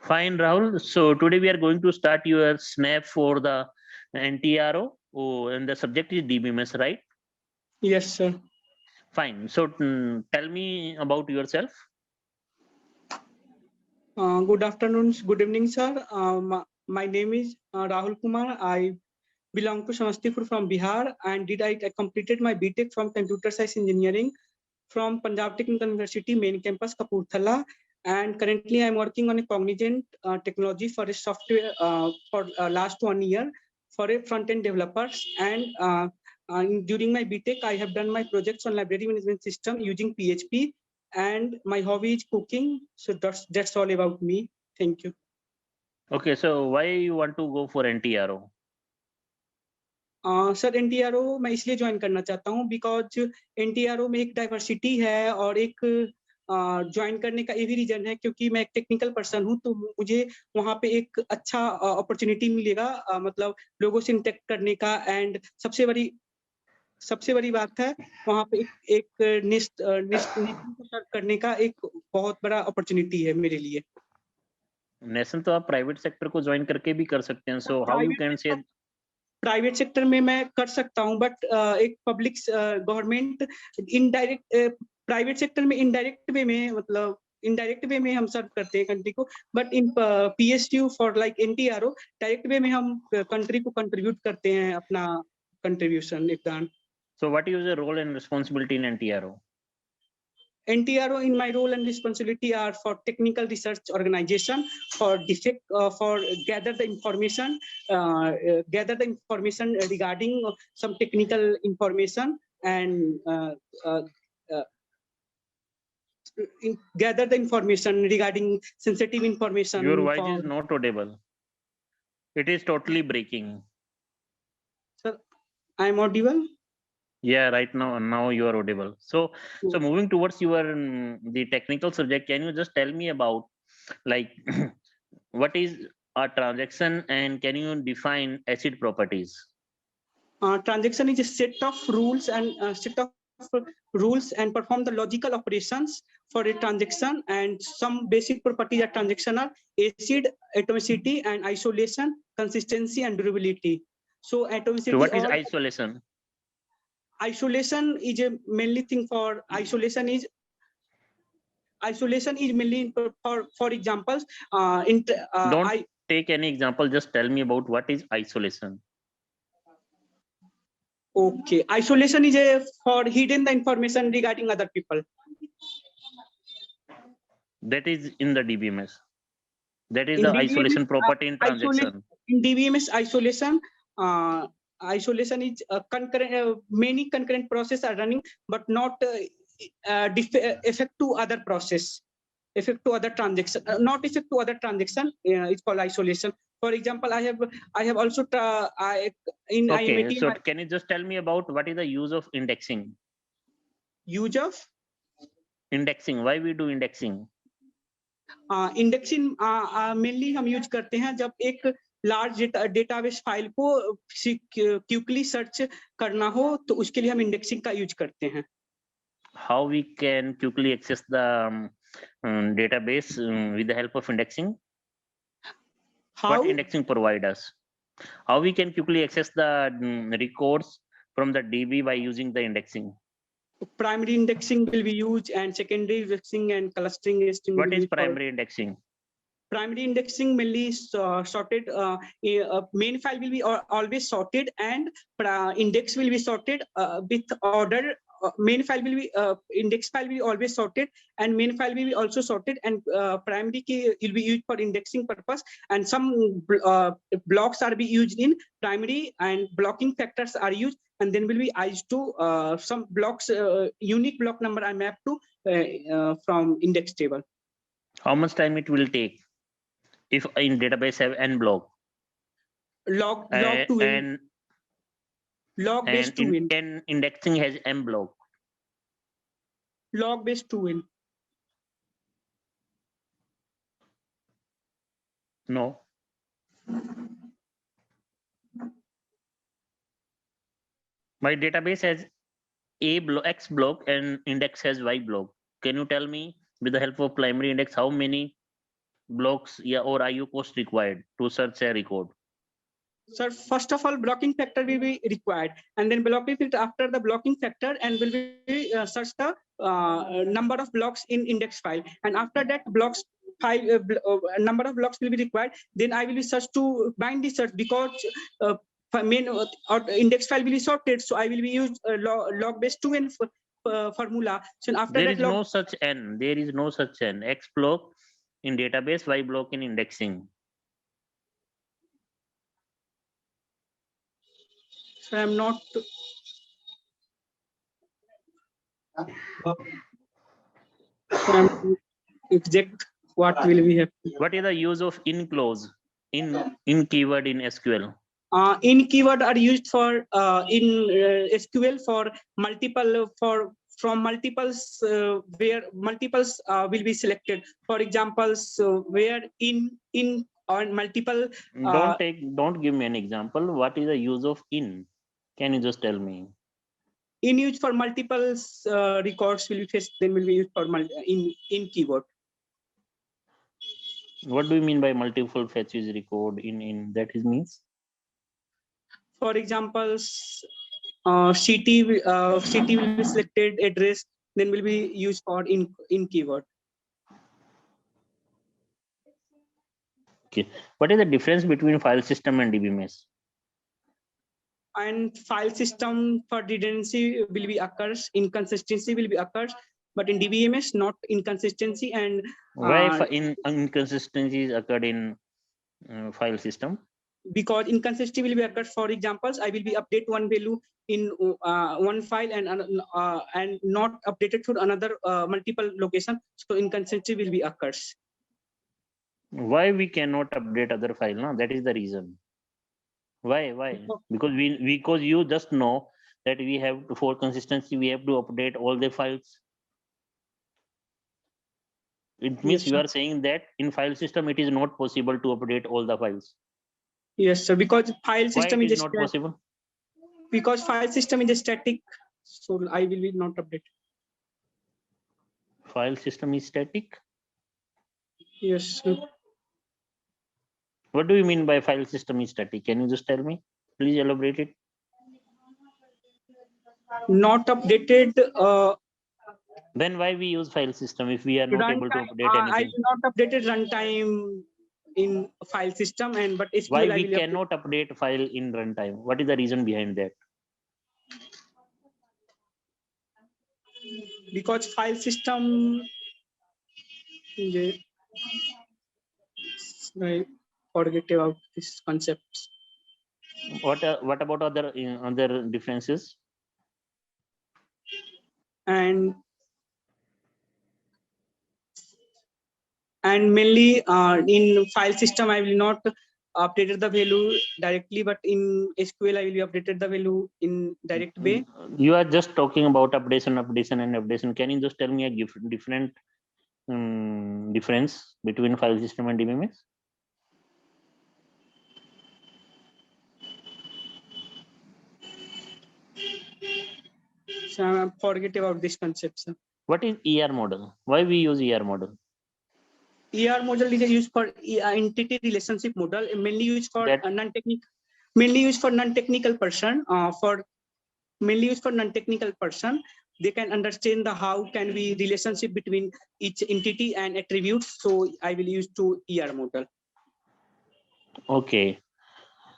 Fine, Rahul. So today we are going to start your snap for the NTRO. Oh, and the subject is DBMS, right? Yes, sir. Fine. So tell me about yourself. Good afternoon, good evening, sir. My name is Rahul Kumar. I belong to Samastipur from Bihar, and I completed my B.Tech from Computer Science Engineering from Punjab Technical University main campus Kapurthala. And currently, I'm working on a cognizant technology for a software for last 1 year for a front-end developers. And during my B.Tech, I have done my projects on library management system using PHP. And my hobby is cooking. So that's all about me. Thank you. Okay, so why you want to go for NTRO? Sir NTRO मैं इसलिए join करना चाहता हूँ because NTRO में एक diversity है और एक ज्वाइन करने का ये भी रीजन है क्योंकि मैं एक टेक्निकल पर्सन हूँ तो मुझे वहाँ पे एक अच्छा अपॉर्चुनिटी मिलेगा मतलब लोगों से इंटरेक्ट करने का एंड सबसे बड़ी बात है वहाँ पे एक निष्ठ को सर्व करने का एक बहुत बड़ा अपॉर्चुनिटी है मेरे लिए। नेशन तो आप प्राइवेट सेक्टर को ज्वाइन करके भी कर सकते हैं, so how you can say private sector में मैं कर सकता हूँ बट एक public government indirect private sector में इनडायरेक्ट वे में मतलब इनडायरेक्ट वे में हम सर्व करते हैं कंट्री को but in PSU for like NTRO direct way में हम कंट्री को कंट्रीब्यूट करते हैं अपना कंट्रीब्यूशन योगदान। So what is your role and responsibility in NTRO? NTRO in my role and responsibility are for technical research organization for defect for gather the information regarding some technical information and gather the information regarding sensitive information. Your voice is not audible. It is totally breaking. Sir, I am audible? Yeah, right now you are audible. So moving towards your the technical subject, can you just tell me about like what is a transaction and can you define acid properties? Transaction is a set of rules and perform the logical operations for a transaction, and some basic properties of transaction are acid, atomicity and isolation, consistency and durability. So atomicity. So what is isolation? Isolation is a mainly thing for isolation is mainly for examples. Don't take any example, just tell me about what is isolation. Okay, isolation is a for hidden the information regarding other people. That is in the DBMS. That is in the DBMS, isolation property in transaction. In DBMS isolation, isolation is concurrent. Many concurrent processes are running, but not effect to other process, effect to other transaction, not effect to other transaction. It's called isolation. For example, I have also in okay. IIT. So can you just tell me about what is the use of indexing? Use of indexing. Why we do indexing? Indexing mainly हम use करते हैं जब एक large database file को quickly search करना हो तो उसके लिए हम इंडेक्सिंग का यूज करते हैं। How we can quickly access the database with the help of indexing? How? What indexing provide us? How we can quickly access the records from the DB by using the indexing? Primary indexing will be used and secondary indexing and clustering indexing. What is primary indexing? Primary indexing mainly sorted. Main file will be always sorted and index will be sorted with order. Main file will be index file will be always sorted and main file will be also sorted, and primary key will be used for indexing purpose, and some blocks are be used in primary and blocking factors are used, and then will be used to some blocks unique block number are mapped to from index table. How much time it will take if in database have n block? Log to n. Log base 2n. And indexing has m block. Log base 2n. No. My database has X block and index has Y block. Can you tell me with the help of primary index how many blocks, yeah, or IO cost required to search a record? Sir, first of all, blocking factor will be required, and then blocking factor after the blocking factor, and will be search the number of blocks in index file, and after that blocks file number of blocks will be required. Then I will be search to bind the search, because main index file will be sorted, so I will be use log base 2n formula. So after There that is no such n. There is no such n. X block in database, Y block in indexing. So I'm not. Exact what will we have. What is the use of in clause in keyword in SQL? In keyword are used for in SQL for multiple from multiples where multiples will be selected. For examples, where in or multiple. Don't give me an example. What is the use of in? Can you just tell me? In used for multiple records will be fetched, then will be used for in keyword. What do you mean by multiple fetches record in that is means? For examples, city will be selected, address, then will be used for in keyword. Okay. What is the difference between file system and DBMS? And file system for redundancy will be occurs, inconsistency will be occurs, but in DBMS not inconsistency. And why inconsistencies occurred in file system? Because inconsistency will be occurs. For examples, I will be update one value in one file and not updated for another multiple location, so inconsistency will be occurs. Why we cannot update other file? No, that is the reason. Why? Because you just know that we have to, for consistency, we have to update all the files. It means Yes, you are saying that in file system it is not possible to update all the files. Yes, sir. Because file system is not possible. Because file system is static, so I will be not update. File system is static. Yes, sir. What do you mean by file system is static? Can you just tell me? Please elaborate it. Not updated. Then why we use file system if we are not able to update anything? I will not updated runtime in file system, and but SQL why we cannot update file in runtime? What is the reason behind that? Because file system. I forget about this concepts. What about other differences? And mainly in file system I will not updated the value directly, but in SQL I will be updated the value in direct way. You are just talking about updation. Can you just tell me a different difference between file system and DBMS? So I forget about this concept, sir. What is ER model? Why we use ER model? ER model is used for entity relationship model, mainly used for non-technical person. Mainly used for non-technical person, they can understand the how can be relationship between each entity and attributes. So I will use to ER model. Okay.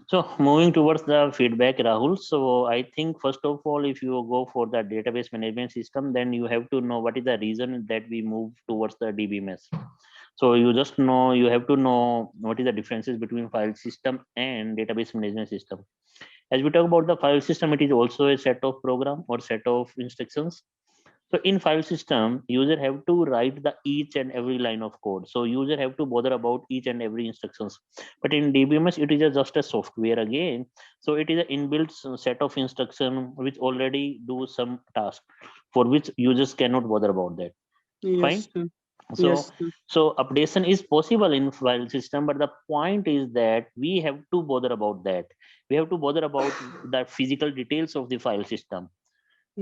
So moving towards the feedback, Rahul. So I think first of all, if you go for the database management system, then you have to know what is the reason that we move towards the DBMS. So you just know, you have to know what is the differences between file system and database management system. As we talk about the file system, it is also a set of program or set of instructions. So in file system, user have to write the each and every line of code. So user have to bother about each and every instructions. But in DBMS, it is just a software again. So it is an inbuilt set of instruction which already do some task for which users cannot bother about that. Yes. Fine. So updation is possible in file system, but the point is that we have to bother about that. We have to bother about the physical details of the file system.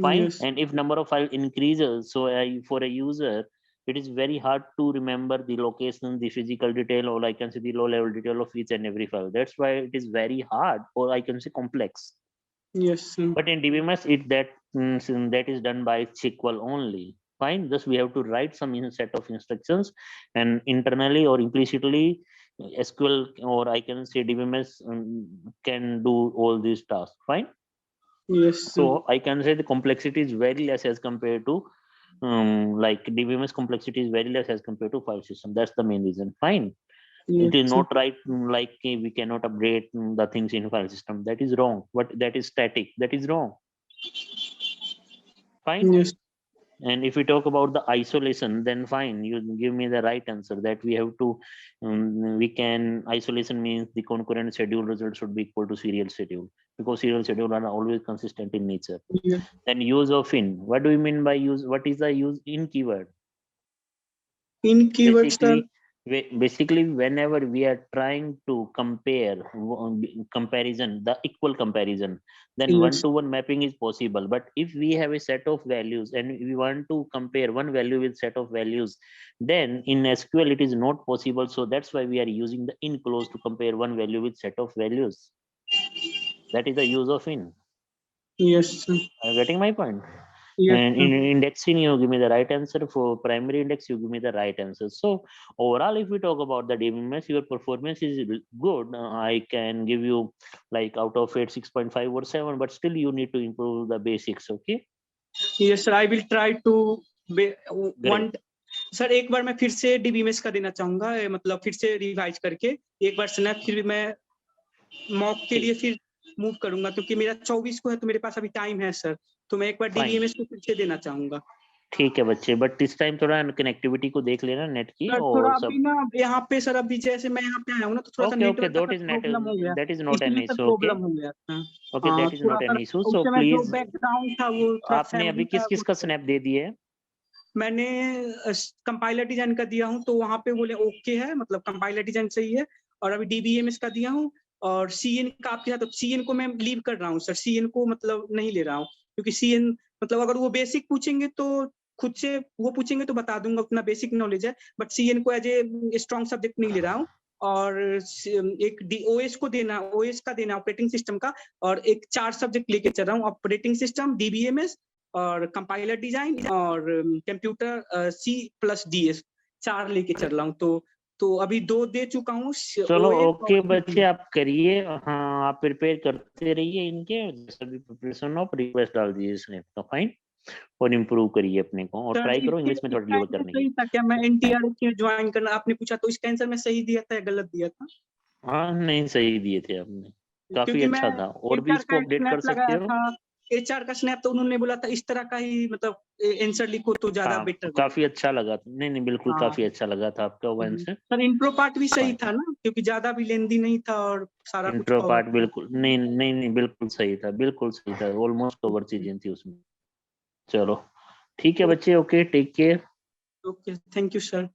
Fine. Yes. And if number of file increases, so for a user, it is very hard to remember the location, the physical detail, or I can say the low level detail of each and every file. That's why it is very hard, or I can say complex. Yes. But in DBMS, that is done by SQL only. Fine. Thus, we have to write some set of instructions, and internally or implicitly, SQL or I can say DBMS can do all these tasks. Fine. Yes. So I can say the complexity is very less as compared to like DBMS complexity is very less as compared to file system. That's the main reason. Fine. It is not right like we cannot update the things in file system. That is wrong. But that is static. That is wrong. Fine. Yes. And if we talk about the isolation, then fine, you give me the right answer that we have to we can isolation means the concurrent schedule result should be equal to serial schedule, because serial schedule are always consistent in nature. Yeah. Then use of in, what do you mean by use? What is the use in keyword? In keyword, basically whenever we are trying to compare comparison, the equal comparison, then one-to-one mapping is possible. But if we have a set of values and we want to compare one value with set of values, then in SQL it is not possible. So that's why we are using the in clause to compare one value with set of values. That is the use of in. Yes. Are you getting my point? Yes. And in indexing, you give me the right answer. For primary index, you give me the right answer. So overall, if we talk about the DBMS, your performance is good. I can give you like out of 8, 6.5 or 7, but still you need to improve the basics. Okay. Yes, sir. I will try to one. Sir एक बार मैं फिर से DBMS का देना चाहूंगा, मतलब फिर से रिवाइज करके एक बार स्नैप, फिर मैं मॉक के लिए फिर मूव करूंगा, क्योंकि मेरा 24 को है तो मेरे पास अभी टाइम है सर, तो मैं एक बार DBMS को फिर से देना चाहूंगा। ठीक है बच्चे, बट इस टाइम थोड़ा कनेक्टिविटी को देख लेना नेट की। सर, और थोड़ा अभी ना यहाँ पे सर, अभी जैसे मैं यहाँ पे आया हूँ ना, तो थोड़ा सा नेटवर्क का प्रॉब्लम हो गया, that is not an issue. Problem हो गया था। Okay, that is not an issue. So please, background था वो आपने अभी किस किस का स्नैप दे दिए? मैंने कंपाइलर डिजाइन का दिया हूँ, तो वहाँ पे बोले ओके है, मतलब कंपाइलर डिजाइन सही है। और अभी DBMS का दिया हूँ, और CN का आपके साथ, तो CN को मैं लीव कर रहा हूँ सर, CN को मतलब नहीं ले रहा हूँ, क्योंकि CN मतलब अगर वो बेसिक पूछेंगे तो खुद से वो पूछेंगे तो बता दूंगा, उतना बेसिक नॉलेज है, बट CN को एज ए स्ट्रॉन्ग सब्जेक्ट नहीं ले रहा हूँ। और एक OS को देना, OS का देना ऑपरेटिंग सिस्टम का, और एक 4 सब्जेक्ट लेके चल रहा हूँ, ऑपरेटिंग सिस्टम, DBMS और कंपाइलर डिजाइन और कंप्यूटर C+DS 4 लेके चल रहा हूँ। तो अभी 2 दे चुका हूँ। चलो ओके बच्चे, आप करिए। हाँ, आप प्रिपेयर करते रहिए इनके सभी प्रिपरेशन ऑफ रिक्वेस्ट डाल दीजिए स्नैप का। फाइन, और इम्प्रूव करिए अपने को, और ट्राई करो इंग्लिश में थोड़ा डिलीवर करने की। था क्या मैं NTRO ज्वाइन करना, आपने पूछा तो इसका आंसर मैं सही दिया था या गलत दिया था? हाँ नहीं, सही दिए थे आपने, काफी अच्छा था। और भी इसको अपडेट कर सकते हो। HR का स्नैप तो उन्होंने बोला था इस तरह का ही, मतलब आंसर लिखो तो ज्यादा बेटर। काफी अच्छा लगा। नहीं बिल्कुल काफी अच्छा लगा था आपका वो आंसर। सर इंट्रो पार्ट भी सही था ना, क्योंकि ज्यादा भी लेंदी नहीं था और सारा कुछ इंट्रो पार्ट बिल्कुल नहीं बिल्कुल सही था, बिल्कुल सही था, ऑलमोस्ट कवर चीजें थी उसमें। चलो ठीक है बच्चे, okay, take care. Okay, thank you sir.